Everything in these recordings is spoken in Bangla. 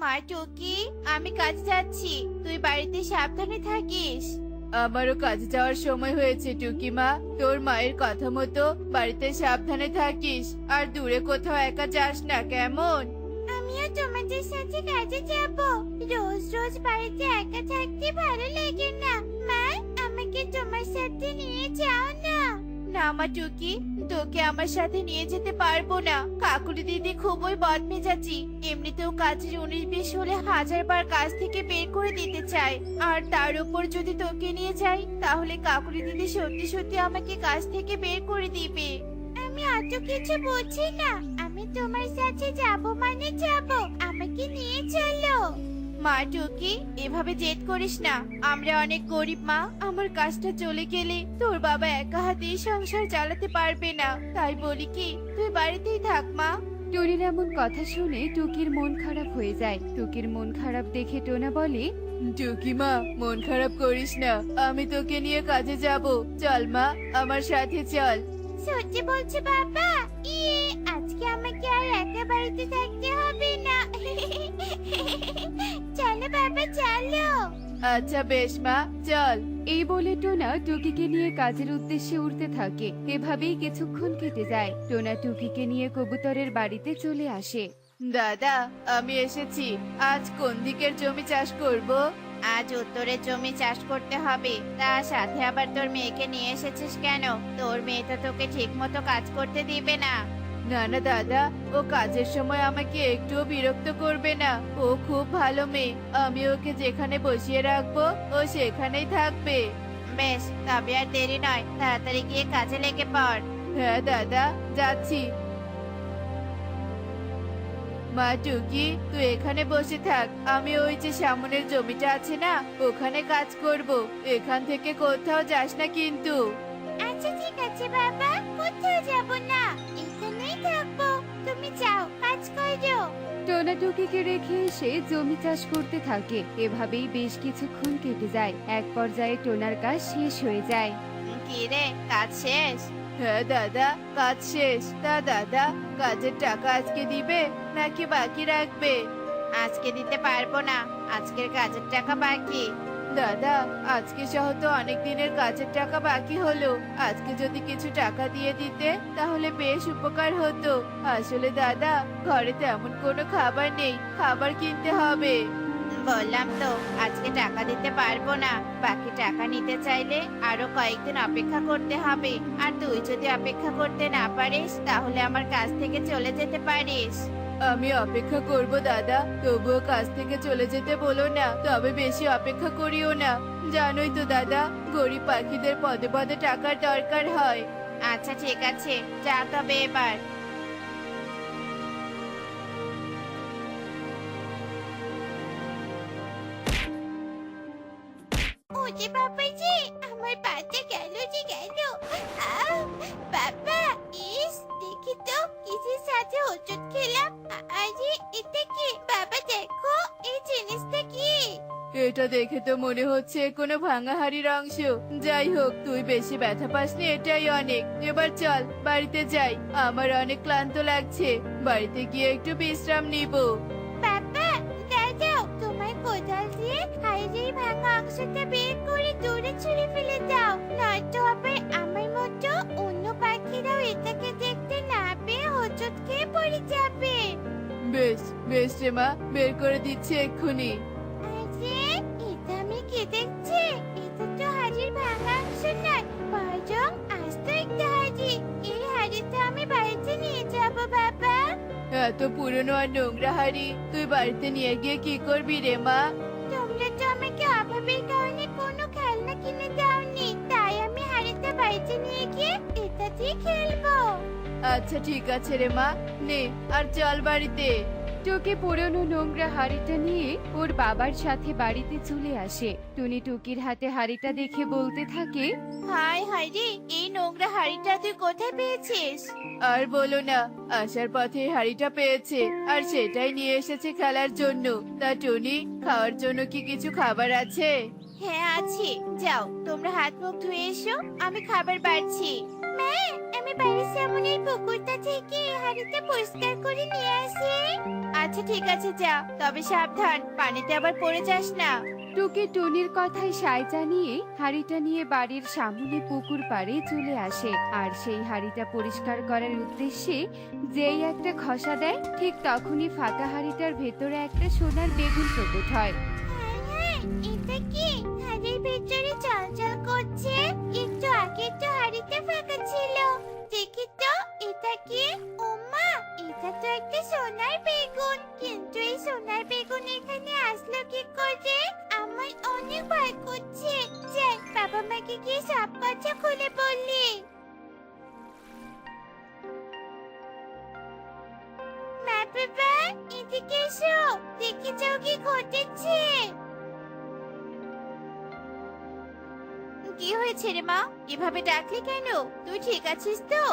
মা টুকি, আমি কাজে যাচ্ছি, তুই বাড়িতে সাবধানে থাকিস। আমারও কাজে যাওয়ার সময় হয়েছে টুকিমা। তোর মায়ের কথা মতো বাড়িতে সাবধানে থাকিস, আর দূরে কোথাও একা যাস না, কেমন? আমিও তোমাদের সাথে কাজে যাব। রোজ রোজ বাড়িতে একা থাকতে ভালো লাগে না। মা, আমাকে তোমার সাথে নিয়ে যাও না। না মা টুকি, তোকে আমার সাথে নিয়ে যেতে পারবো না। কাকুলি দিদি খুবই বদমেজাজি। এমনিতেও কাজের 19-20 হলে 1000 বার কাজ থেকে বের করে দিতে চায়। আর তার উপর যদি তোকে নিয়ে যাই, তাহলে কাকুলি দিদি সত্যি সত্যি আমাকে কাজ থেকে বের করে দিবে। আমি অত কিছু বুঝি না। আমি তোমার সাথে যাব মানে যাব, আমাকে নিয়ে চলো। মা টুকি, এভাবে জেদ করিস না। আমরা অনেক গরিব মা। আমার কাজটা চলে গেলে তোর বাবা একা হাতেই সংসার চালাতে পারবে না। তাই বলি কি, তুই বাড়িতেই থাক মা। টুনির এমন কথা শুনে টুকির মন খারাপ হয়ে যায়। টুকির মন খারাপ দেখে টোনা বলে, টুকিমা, মন খারাপ করিস না, আমি তোকে নিয়ে কাজে যাব। চল মা, আমার সাথে চল। সত্যি বলছো বাবা? ইয়ে, আজকে আমাকে আর একা বাড়িতে থাকতে হবে না। চলো বাবা, চলো। আচ্ছা বেশ মা, চল। এই বলে টোনা টুকিকে নিয়ে কাজের উদ্দেশ্যে উড়তে থাকে। এভাবেই কিছুক্ষণ কেটে যায়। টোনা টুকিকে নিয়ে কবুতরের বাড়িতে চলে আসে। দাদা, আমি এসেছি। আজ কোন দিকের জমি চাষ করব? আজ উত্তরের জমি চাষ করতে হবে। তার সাথে আবার তোর মেয়েকে নিয়ে এসেছিস কেন? তোর মেয়ে তো তোকে ঠিক মতো কাজ করতে দিবে না। না না দাদা, ও কাজের সময় আমাকে একটুও বিরক্ত করবে না। ও খুব ভালো মেয়ে। আমি ওকে যেখানে বসিয়ে রাখবো, ও সেখানেই থাকবে। বেশ, তবে আর দেরি নয়, তাড়াতাড়ি গিয়ে কাজে লেগে পড়। হ্যাঁ দাদা, যাচ্ছি। মা টুকি, তুই এখানে বসে থাক। আমি ওই যে সামনের জমিটা আছে না, ওখানে কাজ করব। এখান থেকে কোথাও যাস না কিন্তু। আচ্ছা ঠিক আছে বাবা, কোথাও যাব না, এখানেই থাকবো। তুমি যাও, কাজ করো। টোনা টুকিকে রেখে এসে জমি চাষ করতে থাকে। এভাবেই বেশ কিছুক্ষণ কেটে যায়। এক পর্যায়ে টোনার কাজ শেষ হয়ে যায়। কি রে, কাজ শেষ? হ্যাঁ দাদা, কাজ শেষ। তা দাদা, কাজের টাকা আজকে দিবে নাকি বাকি রাখবে? আজকে দিতে পারবো না, আজকের কাজের টাকা বাকি। দাদা, আজকে সহ তো অনেক দিনের কাজের টাকা বাকি হলো। আজকে যদি কিছু টাকা দিয়ে দিতে তাহলে বেশ উপকার হতো। আসলে দাদা, ঘরে তেমন কোনো খাবার নেই, খাবার কিনতে হবে। বললাম তো, আজকে টাকা দিতে পারবো না। বাকি টাকা নিতে চাইলে আরো কয়েকদিন অপেক্ষা করতে হবে। আর তুই যদি অপেক্ষা করতে না পারিস, তাহলে আমার কাছ থেকে চলে যেতে পারিস। আমি অপেক্ষা করব দাদা, তবুও কাজ থেকে চলে যেতে বলো না। তবে বেশি অপেক্ষা করিও না। জানোই তো দাদা, গরিব পাখিদের পদে পদে টাকার দরকার হয়। আচ্ছা ঠিক আছে, যা তবে এবার। ওরে বাবাজি, আমার পাতে গেল যে গেল। আহ, বাবা, ইস, দেখি তো কিসের সাথে হোঁচট খেলাম। আরে এটা কি? বাবা দেখো, এই জিনিসটা কি? এটা দেখে তো মনে হচ্ছে কোনো ভাঙা হাড়ির অংশ। যাই হোক, তুই বেশি ব্যথা পাসনি, এটাই অনেক। এবার চল বাড়িতে যাই, আমার অনেক ক্লান্ত লাগছে। বাড়িতে গিয়ে একটু বিশ্রাম নিব। বাবা, দাদাও, তোমার কোদাল দিয়ে হাড়ির ভাঙা অংশটা বের করে দূরে ছুঁড়ে ফেলে দাও। নয়তো আবার আমার মতো অন্য পাখিরাও এটাকে দেখতে না পেয়ে হোঁচট খেয়ে পড়ে যাবে। বেশ বেশ রে মা, বের করে দিচ্ছে এক্ষুনি। আরে, এটা আমি কি দেখছি? এটা তো হাড়ির ভাঙা অংশ নয়, বরং আস্ত একটা হাড়ি। এই হাড়িটা আমি বাড়িতে নিয়ে যাব বাবা। এত পুরনো আর নোংরা হাড়ি তুই বাড়িতে নিয়ে গিয়ে কি করবি রে মা? তোমরা তো আমাকে অভাবের কারণে কোনো খেলনা কিনে দাওনি, তাই আমি হাড়িটা বাড়িতে নিয়ে গিয়ে এটা দিয়ে খেলবো। আচ্ছা ঠিক আছে রে মা, নে আর চল বাড়িতে। টুকি পুরনো নোংরা হাড়িটা নিয়ে ওর বাবার সাথে বাড়িতে চলে আসে। টুনি টুকির হাতে হাড়িটা দেখে বলতে থাকে, হাই হাই রে, এই নোংরা হাড়িটা তুই কোথায় পেয়েছিস? আর বলো না, আসার পথে হাড়িটা পেয়েছে আর সেটাই নিয়ে এসেছে খেলার জন্য। তা টুনি, খাওয়ার জন্য কি কিছু খাবার আছে? হ্যাঁ আছে, যাও তোমরা হাত মুখ ধুয়ে এসো, আমি খাবার বাড়ছি। মা, আমি বাড়ির সামনের পুকুরটা থেকে হাড়িটা পরিষ্কার করে নিয়ে আসি। আচ্ছা আচ্ছা ঠিক আছে যা, তবে সাবধান, পানিতে আবার পড়ে যাস না। টুকি টুনির কথায় সায় জানিয়ে হাড়িটা নিয়ে বাড়ির সামনে পুকুর পাড়ে চলে আসে। আর সেই হাড়িটা পরিষ্কার করার উদ্দেশ্যে যেই একটা ঘষা দেয়, ঠিক তখনই ফাঁকা হাড়িটার ভেতরে একটা সোনার বেগুন প্রকট হয়। হ্যাঁ, এটা কি হাড়ির ভেতরে চলচল করছে? একটু আগে তো হাড়িটা ফাঁকা ছিল। দেখি তো এটা কি? ওমা, এটা তো একটা সোনার বেগুন। কিন্তু এই সোনার বেগুন এখানে আসলো কি করে? আমার অনেক ভয় করছে। যাই, বাবা মাকে গিয়ে সব কথা খুলে বললি। মা বাবা, এদিকে এসো, দেখে যাও কি ঘটেছে। কি হয়েছে রে মা? এভাবে ডাকলি কেন? তুই ঠিক আছিস তো?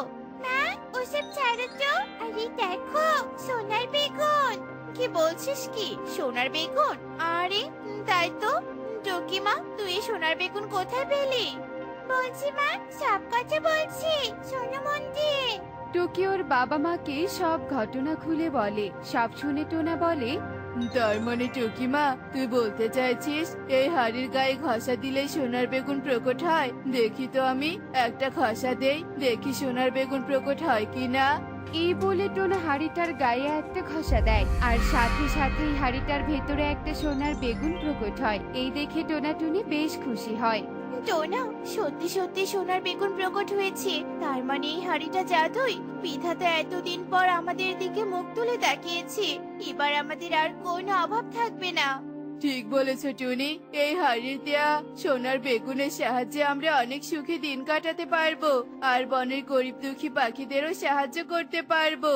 মা, ওসব ছাড়ো তো। আরে দেখো, সোনার বেগুন। কি বলছিস কি? সোনার বেগুন? আরে তাই তো। টুকি মা, তুই এই সোনার বেগুন কোথায় পেলি? বলছি মা, সব কথা বলছি, শোনো মন দিয়ে। টুকি ওর বাবা মাকে সব ঘটনা খুলে বলে। সব শুনে টোনা বলে, তার মানে টুকিমা, তুই বলতে চাইছিস এই হাড়ির গায়ে ঘষা দিলে সোনার বেগুন প্রকট হয়? দেখি তো আমি একটা ঘষা দেই, দেখি সোনার বেগুন প্রকট হয় কিনা। এই বলে টোনা হাড়িটার গায়ে একটা ঘষা দেয়, আর সাথে সাথেই হাড়িটার ভেতরে একটা সোনার বেগুন প্রকট হয়। এই দেখে টোনা টুনি বেশ খুশি হয়। টোনা, সত্যি সত্যি সোনার বেগুন প্রকট হয়েছে। তার মানে এই হাড়িটা জাদুই। বিধাতা এতদিন পর আমাদের দিকে মুখ তুলে তাকিয়েছে। এবার আমাদের আর কোনো অভাব থাকবে না। ঠিক বলেছ টুনি, এই হাড়ির দেয়া সোনার বেগুনের সাহায্যে আমরা অনেক সুখী দিন কাটাতে পারবো, আর বনের গরিব দুঃখী পাখিদেরও সাহায্য করতে পারবো।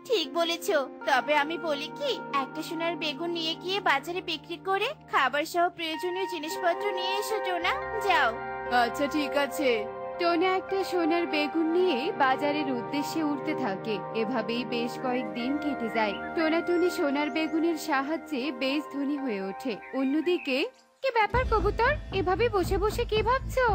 ঠিক বলেছো। তবে আমি বলি কি, একটা সোনার বেগুন নিয়ে গিয়ে বাজারে বিক্রি করে খাবার সহ প্রয়োজনীয় জিনিসপত্র নিয়ে এসো টোনা, যাও। আচ্ছা ঠিক আছে। টোনা একটা সোনার বেগুন নিয়ে বাজারের উদ্দেশ্যে উঠতে থাকে। এভাবেই বেশ কয়েকদিন কেটে যায়। টোনা টুনি সোনার বেগুনের সাহায্যে বেশ ধনী হয়ে ওঠে। অন্যদিকে, কি ব্যাপার কবুতর, এভাবে বসে বসে কি ভাবছো?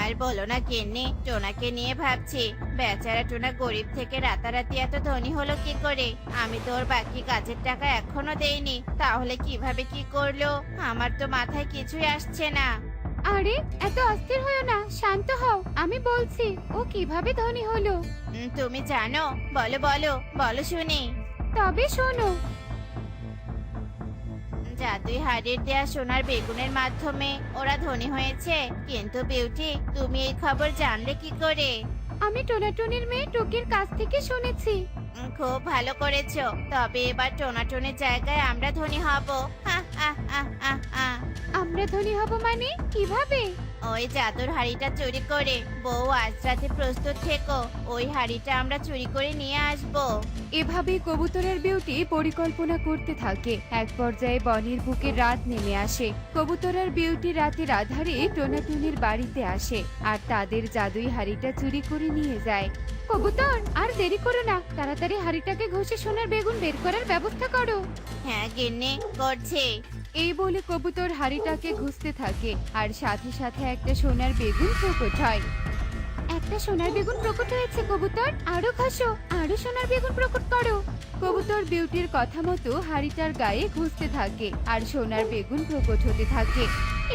আর বলো না গিন্নি, টোনাকে নিয়ে ভাবছি। বেচারা টোনা গরিব থেকে রাতারাতি এত ধনী হলো কি করে? আমি তো ওর বাকি কাজের টাকা এখনো দেইনি, তাহলে কিভাবে কি করলো? আমার তো মাথায় কিছুই আসছে না। আরে এত অস্থির হও না, শান্ত হও, আমি বলছি ও কিভাবে ধনী হলো। তুমি জানো? বলো বলো বলো শুনি। তবে শোনো, জাদুই হাড়ির দেয়া সোনার বেগুনের মাধ্যমে ওরা ধনী হয়েছে। কিন্তু বিউটি, তুমি এই খবর জানলে কি করে? আমি টোনাটুনির মেয়ে টুকির কাছ থেকে শুনেছি। খুব ভালো করেছো। তবে এবার টোনাটুনির জায়গায় আমরা ধনী হব। হা, হা, হা, হা, হা। আমরা ধনী হব মানে কিভাবে? ওই জাদুর হাড়িটা চুরি করে। বউ, আজ রাতে প্রস্তুত থেকো, ওই হাড়িটা আমরা চুরি করে নিয়ে আসবো। এভাবেই কবুতরের বিউটি পরিকল্পনা করতে থাকে। এক পর্যায়ে বনের বুকে রাত নেমে আসে। কবুতরের বিউটি রাতের আধারে টোনাটুনির বাড়িতে আসে আর তাদের জাদুই হাড়িটা চুরি করে নিয়ে যায়। কবুতর, আর দেরি করো না, তাড়াতাড়ি হাড়িটাকে ঘষে সোনার বেগুন বের করার ব্যবস্থা করো। হ্যাঁ গিন্নি, করছে। এই বলে কবুতর হাড়িটাকে ঘুষতে থাকে আর সাথে সাথে একটা সোনার বেগুন প্রকট হয়। একটা সোনার বেগুন প্রকট হয়েছে কবুতর, আরো ঘষো, আরো সোনার বেগুন প্রকট করো। কবুতর বিউটির কথা মতো হাড়িটার গায়ে ঘুষতে থাকে আর সোনার বেগুন প্রকট হতে থাকে।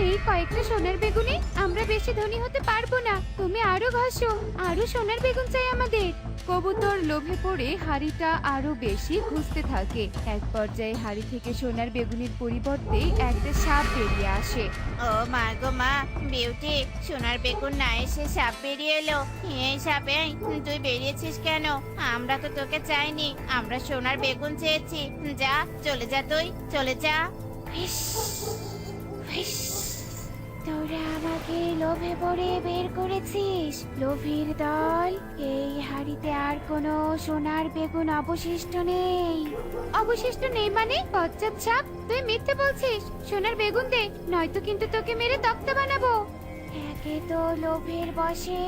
এই কয়েকটা সোনার বেগুনে আমরা বেশি ধনী হতে পারবো না, তুমি আরো ঘষো, আরো সোনার বেগুন চাই আমাদের। কবুতর লোভে পড়ে হাড়িটা আরো বেশি ঘুষতে থাকে। এক পর্যায়ে হাড়ি থেকে সোনার বেগুনের পরিবর্তে একটা সাপ বেরিয়ে আসে। ও মা গো মা, বিউটি, সোনার বেগুন না এসে সাপ বেরিয়ে এলো। এই সাপে, তুই বেরিয়েছিস কেন? আমরা তো তোকে চাইনি, আমরা সোনার বেগুন চেয়েছি। যা, চলে যা, তুই চলে যা। তোরা আমাকে লোভে পড়ে বের করেছিস, লোভীর দল। এই হাড়িতে আর কোনো সোনার বেগুন অবশিষ্ট নেই। অবশিষ্ট নেই মানে? বজ্জাত সাপ, তুই মিথ্যে বলছিস। সোনার বেগুন দে, নয়তো কিন্তু তোকে মেরে তক্তা বানাবো। একে তো লোভের বশে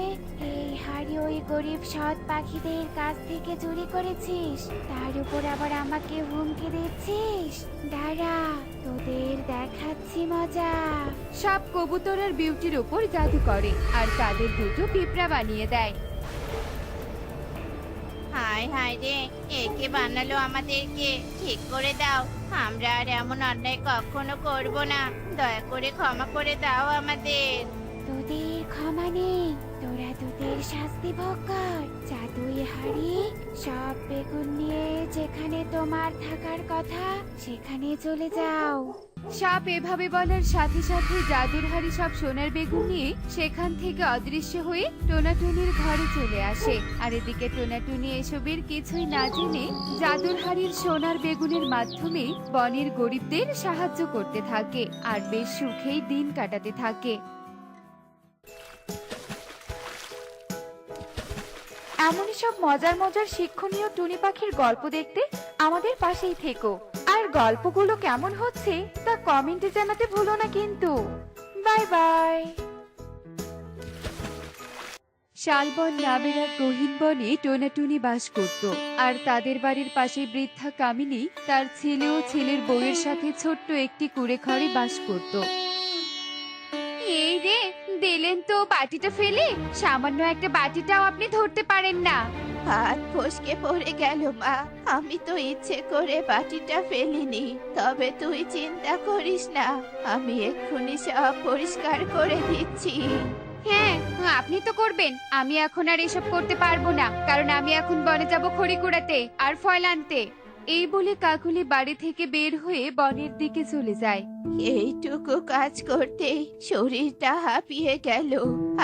এই হাড়ি ওই গরিব সৎ পাখিদের কাছ থেকে চুরি করেছিস, তার উপর আবার আমাকে হুমকি দিচ্ছিস। দাঁড়া, তোদের দেখাচ্ছি মজা। সাপ কবুতরের বিউটির উপর জাদু করে আর তাদের দুটো পিঁপড়া বানিয়ে দেয়। হায় হায় রে, একে বানালো আমাদেরকে, ঠিক করে দাও। আমরা আর এমন অন্যায় কখনো করব না, দয়া করে ক্ষমা করে দাও আমাদের। তোদের ক্ষমা নেই, তোরা তোদের শাস্তি ভোগ কর। জাদুই হাড়ি সব বেগুন নিয়ে যেখানে তোমার থাকার কথা সেখানে চলে যাও। সাপ এভাবে বলার সাথে সাথে জাদুর হাড়ি সব সোনার বেগুন নিয়ে সেখান থেকে অদৃশ্য হয়ে টোনাটুনির ঘরে চলে আসে। আর এদিকে টোনাটুনি এসবের কিছুই না জেনে জাদুর হাড়ির সোনার বেগুনের মাধ্যমে বনের গরিবদের সাহায্য করতে থাকে আর বেশ সুখেই দিন কাটাতে থাকে। এমনই সব মজার মজার শিক্ষণীয় টুনি পাখির গল্প দেখতে আমাদের পাশেই থেকো। আর গল্পগুলো কেমন হচ্ছে তা কমেন্টে জানাতে ভুলো না কিন্তু। Bye bye. শালবন নামের এক গহীন বনে টোনাটুনি বাস করত। আর তাদের বাড়ির পাশে বৃদ্ধা কামিনী তার ছেলে ও ছেলের বউয়ের সাথে ছোট্ট একটি কুঁড়ে ঘরে বাস করত। এই রে, দিলেন তো বাটিটা ফেলে, সামান্য একটা বাটিটাও আপনি ধরতে পারেন না। হাত ফসকে পড়ে গেল মা, আমি তো ইচ্ছে করে বাটিটা ফেলিনি। তবে তুই চিন্তা করিস না, আমি এক্ষুনি সব পরিষ্কার করে দিচ্ছি। হ্যাঁ, আপনি তো করবেন, আমি এখন আর এসব করতে পারবো না, কারণ আমি এখন বনে যাব খড়ি কুড়াতে আর ফল আনতে। এই বলে কাকুলি বাড়ি থেকে বের হয়ে বনের দিকে চলে যায়। এইটুকু কাজ করতেই শরীরটা হাঁপিয়ে গেল,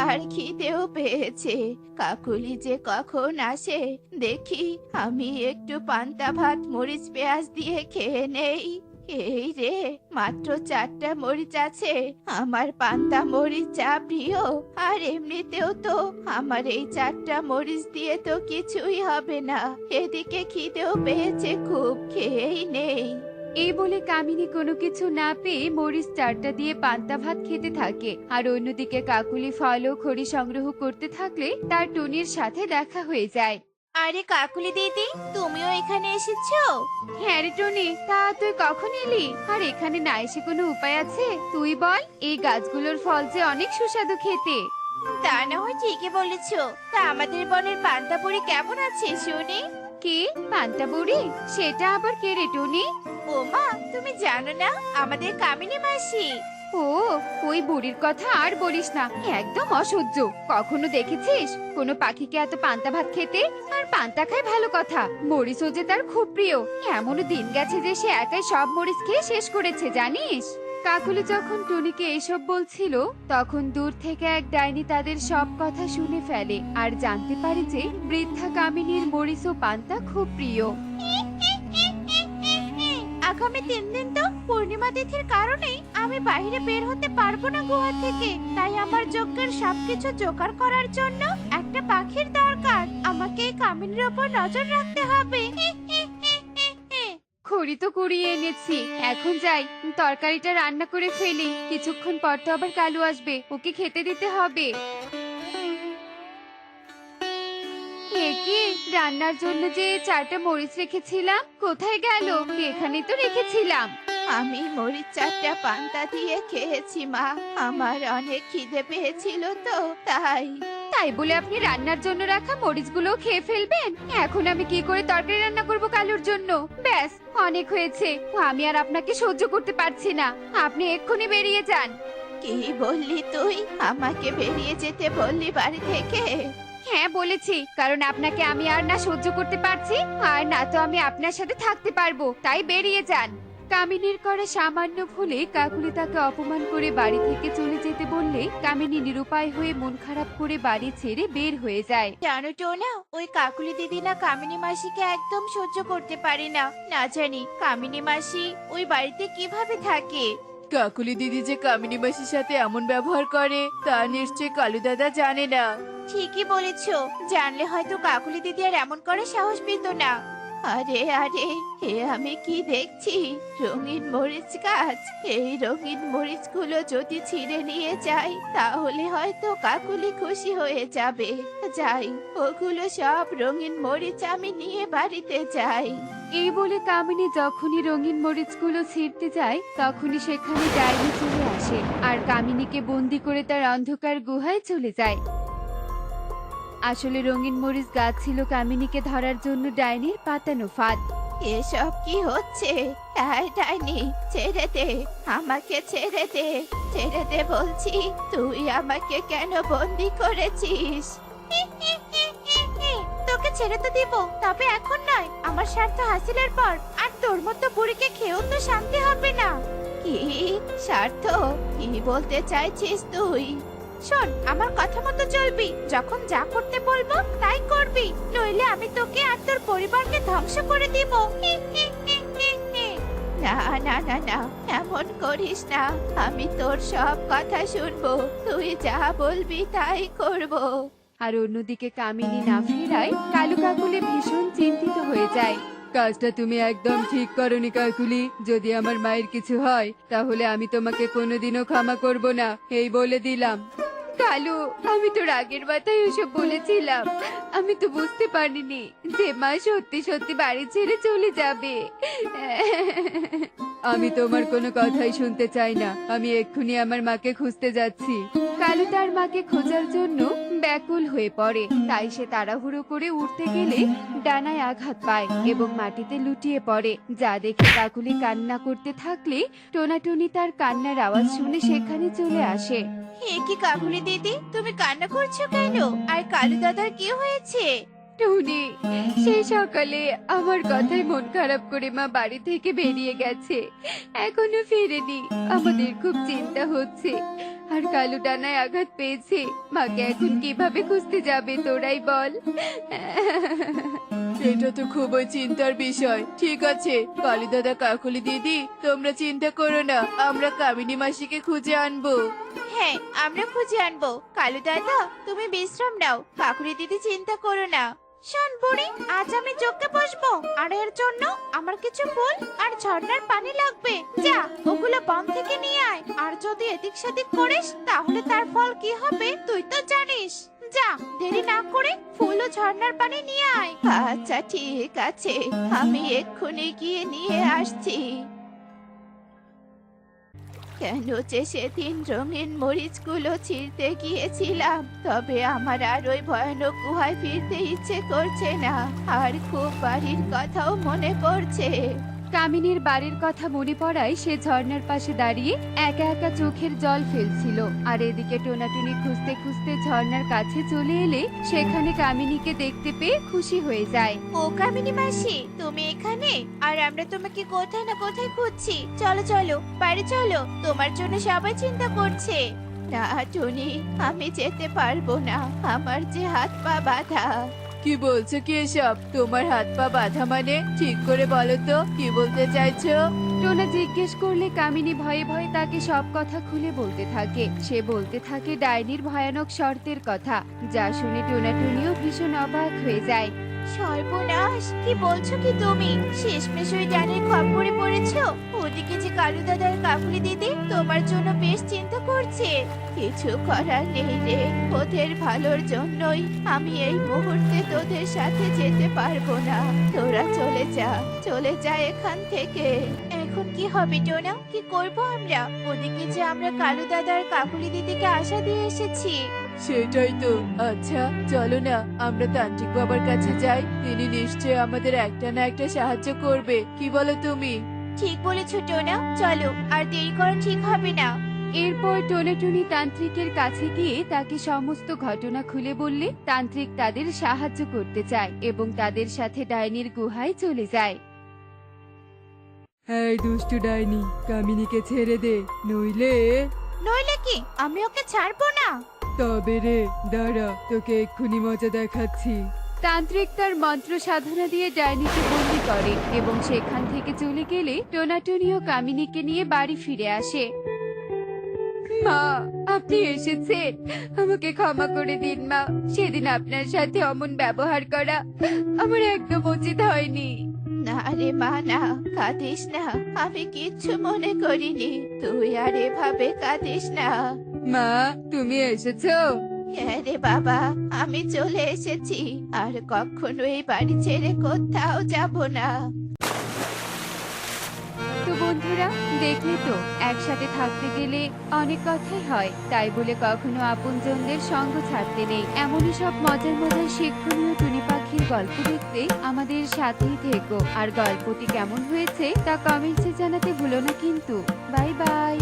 আর খিদেও পেয়েছে। কাকুলি যে কখন আসে দেখি, আমি একটু পান্তা ভাত মরিচ পেঁয়াজ দিয়ে খেয়ে নেই। এই রে, মাত্র 4টা মরিচ আছে। আমার পান্তা মরিচ যা প্রিয়, আর এমনিতেও তো আমার এই 4টা মরিচ দিয়ে তো কিছুই হবে না। এদিকে খিদেও পেয়েছে খুব, খেয়েই নেই। এই বলে কামিনী কোনো কিছু না পেয়ে মরিচ 4টা দিয়ে পান্তা ভাত খেতে থাকে। আর অন্যদিকে কাকুলি ফল ও খড়ি সংগ্রহ করতে থাকলে তার টুনির সাথে দেখা হয়ে যায়। আরে কাকুলি দিদি, তুমিও এখানে এসেছো? হ্যাঁ রে টুনি, তা তুই কখন এলি? আর এখানে না এসে কোনো উপায় আছে? তুই বল, এই গাছগুলোর ফল যে অনেক সুস্বাদু খেতে। তা না হয় ঠিকই বলেছো। তা আমাদের বনের পান্তা বুড়ি কেমন আছে শুনি? কে? পান্তা বুড়ি? সেটা আবার কে রে টুনি? ও মা, তুমি জানো না, আমাদের কামিনী মাসি। ও, ওই বুড়ির কথা আর বলিস না, একদম অসহ্য। কখনো দেখেছিস কোনো পাখিকে এত পান্তা ভাত খেতে? আর পান্তা খায় ভালো কথা, মরিচও যে তার খুব প্রিয়। এমনও দিন গেছে যে সে একাই সব মরিচ খেয়ে শেষ করেছে, জানিস? কাকুলি যখন টুনিকে এসব বলছিল তখন দূর থেকে এক ডাইনি তাদের সব কথা শুনে ফেলে আর জানতে পারে যে বৃদ্ধা কামিনীর মরিচ ও পান্তা খুব প্রিয়। আগামী 3 দিন তো পূর্ণিমা তিথির কারণে আমি বাইরে বের হতে পারবো না গুহা থেকে। তাই আমার যজ্ঞের সবকিছু জোগাড় করার জন্য একটা পাখির দরকার। আমাকে এই কামিনীর উপর নজর রাখতে হবে। খড়ি তো কুড়িয়ে এনেছি, এখন যাই তরকারিটা রান্না করে ফেলি। কিছুক্ষণ পর তো আবার কালু আসবে, ওকে খেতে দিতে হবে। কি, রান্নার জন্য যে 4টা মরিচ রেখেছিলাম কোথায় গেল? এখানেই তো রেখেছিলাম। আমি মরিচ 4টা পান্তা দিয়ে খেয়েছি মা, আমার অনেক খিদে পেয়েছিল তো তাই। তাই বলে আপনি রান্নার জন্য রাখা মরিচগুলো খেয়ে ফেলবেন? এখন আমি কি করে তরকারি রান্না করব কালুর জন্য? ব্যাস, অনেক হয়েছে, আমি আর আপনাকে সহ্য করতে পারছি না। আপনি এক্ষুনি বেরিয়ে যান। কি বললি তুই? আমাকে বেরিয়ে যেতে বললি বাড়ি থেকে? হ্যাঁ বলেছি, কারণ আপনাকে আমি আর না সহ্য করতে পারছি, আর না তো আমি আপনার সাথে থাকতে পারবো। তাই বেরিয়ে যান। কামিনীর করে সামান্য ভুলে কাকুলি তাকে অপমান করে বাড়ি থেকে চলে যেতে বললে কামিনী নিরুপায় হয়ে মন খারাপ করে বাড়ি ছেড়ে বের হয়ে যায়। জানো তো না, ওই কাকুলি দিদি না কামিনী মাসিকে একদম সহ্য করতে পারে না। না জানি কামিনী মাসি ওই বাড়িতে কিভাবে থাকে। কাকুলি দিদি যে কামিনী মাসির সাথে এমন ব্যবহার করে তা নিশ্চয় কালু দাদা জানে না। ঠিকই বলেছো, জানলে হয়তো কাকুলি দিদি আর এমন করে সাহস পেত না। আরে আরে, এ আমি কি দেখছি? রঙিন মরিচ গাছ। এই রঙিন মরিচগুলো যদি ছিঁড়ে নিয়ে যাই তাহলে হয়তো কাকুলি খুশি হয়ে যাবে। যাই, ওগুলো সব রঙিন মরিচ আমি নিয়ে বাড়িতে যাই। এই বলে কামিনী যখনই রঙিন মরিচগুলো ছিঁড়তে যায় তখনই সেখানে ডাইনি চলে আসে আর কামিনীকে বন্দি করে তার অন্ধকার গুহায় চলে যায়। আসলে রঙিন মরিচ গাছ ছিল কামিনীকে ধরার জন্য ডাইনির পাতানো ফাঁদ। এসব কি হচ্ছে? এই ডাইনি, ছেড়ে দে, আমাকে ছেড়ে দে, ছেড়ে দে বলছি। তুই আমাকে কেন বন্দি করেছিস? তোকে ছেড়ে তো দিব, তবে এখন নয়। আমার স্বার্থ হাসিলের পর আর তোর মতো বুড়িকে খেয়েও তো শান্তি হবে না। কি স্বার্থ? কি বলতে চাইছিস তুই? শোন, আমার কথা মতো চলবি। যখন যা করতে বলবো তাই করবি, নইলে আমি তোকে আর তোর পরিবারকে ধ্বংস করে দিব। না না না না, এমন করিস না। আমি তোর সব কথা শুনবো, তুই যা বলবি তাই করব। আর অন্যদিকে কামিনী না ফেরায় কালু কাকুলি ভীষণ চিন্তিত হয়ে যায়। কাজটা তুমি একদম ঠিক করনি কাকুলি। যদি আমার মায়ের কিছু হয় তাহলে আমি তোমাকে কোনোদিনও ক্ষমা করব না, এই বলে দিলাম। কালু, আমি তো রাগের মাথায় ওসব বলেছিলাম। আমি তো বুঝতে পারিনি যে মা সত্যি সত্যি বাড়ি ছেড়ে চলে যাবে। আমি তোমার কোনো কথাই শুনতে চাই না। আমি এক্ষুনি আমার মাকে খুঁজতে যাচ্ছি। কালু তার মাকে খোঁজার জন্য ব্যাকুল হয়ে পড়ে। তাই সে তাড়াহুড়ো করে উঠতে গেলে ডানায় আঘাত পায় এবং মাটিতে লুটিয়ে পড়ে। যা দেখে কাকুলি কান্না করতে থাকলে টোনাটুনি তার কান্নার আওয়াজ শুনে সেখানে চলে আসে। হে কি কাকুলি দিদি, তুমি কান্না করছো কেন? আর কালু দাদার কি হয়েছে? টুনি, সেই সকালে আমার কথায় মন খারাপ করে মা বাড়ি থেকে বেরিয়ে গেছে, এখনো ফেরেনি। আমাদের খুব চিন্তা হচ্ছে। আর কালু ডানায় আঘাত পেয়েছে। মাকে এখন কিভাবে খুঁজতে যাবে তোরাই বল। এটা তো খুবই চিন্তার বিষয়। ঠিক আছে কালী দাদা, কাকুলি দিদি, তোমরা চিন্তা করো না, আমরা কামিনী মাসিকে খুঁজে আনবো। হ্যাঁ, আমরা খুঁজে আনবো। কালু দাদা, তুমি বিশ্রাম নাও, কাকুলি দিদি চিন্তা করো না। শোন বুড়ি, আজ আমি যোগকে বসবো, আর এর জন্য আমার কিছু ফুল আর ঝর্ণার পানি লাগবে। যা, ওগুলো বন থেকে নিয়ে আয়। আর যদি এদিক সেদিক করিস তাহলে তার ফল কি হবে তুই তো জানিস। যা, দেরি না করে ফুল ও ঝর্ণার পানি নিয়ে আয়। আচ্ছা ঠিক আছে, আমি এক্ষুনি গিয়ে নিয়ে আসছি। কেন যে সেদিন রঙিন মরিচগুলো ছিঁড়তে গিয়েছিলাম, তবে আমার আর ওই ভয়ানক গুহায় ফিরতে ইচ্ছে করছে না। আর খুব বাড়ির কথাও মনে পড়ছে। কামিনীর বাড়ির কথা মনে পড়ায় সে ঝর্ণার পাশে দাঁড়িয়ে একা একা চোখের জল ফেলছিল। আর এদিকে টোনাটুনি খুঁজতে খুঁজতে ঝর্ণার কাছে চলে এলে সেখানে কামিনীকে দেখতে পেয়ে খুশি হয়ে যায়। ও কামিনী মাসি, তুমি এখানে? আর আমরা তোমাকে কোথায় না কোথায় খুঁজছি। চলো চলো, বাড়ি চলো, তোমার জন্য সবাই চিন্তা করছে। না টুনি, আমি যেতে পারবো না, আমার যে হাত পা বাঁধা। কি বলছো কি এসব? তোমার হাত পা বাঁধা মানে? ঠিক করে বলো তো, কি বলতে চাইছো? টোনা জিজ্ঞেস করলে কামিনী ভয়ে ভয়ে তাকে সব কথা খুলে বলতে থাকে। সে বলতে থাকে ডাইনির ভয়ানক শর্তের কথা, যা শুনে টোনাটুনিও ভীষণ অবাক হয়ে যায়। সর্বনাশ, কি বলছো কি তুমি? শেষমেশ ওই ডানের খপ্পরে পড়েছো? ওদিকে যে কালু দাদার কাকুলি দিদি তোমার জন্য বেশ চিন্তা করছে। কিছু করার নেই রে, ওদের ভালোর জন্যই আমি এই মুহূর্তে তোদের সাথে যেতে পারবো না। তোরা চলে যা এখান থেকে। এখন কি হবে টোনা? কি করবো আমরা? ওদিকে যে আমরা কালু দাদার কাকুলি দিদিকে আশা দিয়ে এসেছি। সেটাই তো। আচ্ছা চলো না, আমরা তান্ত্রিক বাবার কাছে যাই। তিনি নিশ্চয় আমাদের একটা না একটা সাহায্য করবে। কি বলো তুমি? ঠিক বলেছো টোনা, চলো, আর দেরি করা ঠিক হবে না। এরপর টোনাটুনি তান্ত্রিকের কাছে গিয়ে তাকে সমস্ত ঘটনা খুলে বললে তান্ত্রিক তাদের সাহায্য করতে চায় এবং তাদের সাথে ডাইনির গুহায় চলে যায়। এই দুষ্টু ডাইনি, কামিনীকে ছেড়ে দে, নইলে কি আমি ওকে ছাড়বো না? তবে রে দাঁড়া, তোকে এক্ষুনি মজা দেখাচ্ছি। তান্ত্রিক তার মন্ত্র সাধনা দিয়ে ডাইনিকে বন্দি করে এবং সেখান থেকে চলে গেলে টোনাটুনি ও কামিনীকে নিয়ে বাড়ি ফিরে আসে। মা, আপনি এসেছেন, আমাকে ক্ষমা করে দিন মা। সেদিন আপনার সাথে অমন ব্যবহার করা আমার একদম উচিত হয়নি। না রে মা, না, কাঁদিস না, আমি কিচ্ছু মনে করিনি। তুই আর এভাবে কাঁদিস না। মা, তুমি এসেছো? হ্যাঁ রে বাবা, আমি চলে এসেছি, আর কখনো এই বাড়ি ছেড়ে কোথাও যাব না। তো বন্ধুরা, দেখলে তো একসাথে থাকতে গেলে অনেক কথাই হয়, তাই বলে কখনো আপনজনদের সঙ্গ ছাড়তে নেই। এমনই সব মজার মজার শিক্ষণীয় টুনি পাখির গল্প দেখতে আমাদের সাথেই থেকো। আর গল্পটি কেমন হয়েছে তা কমেন্টসে জানাতে ভুলো না কিন্তু। Bye bye.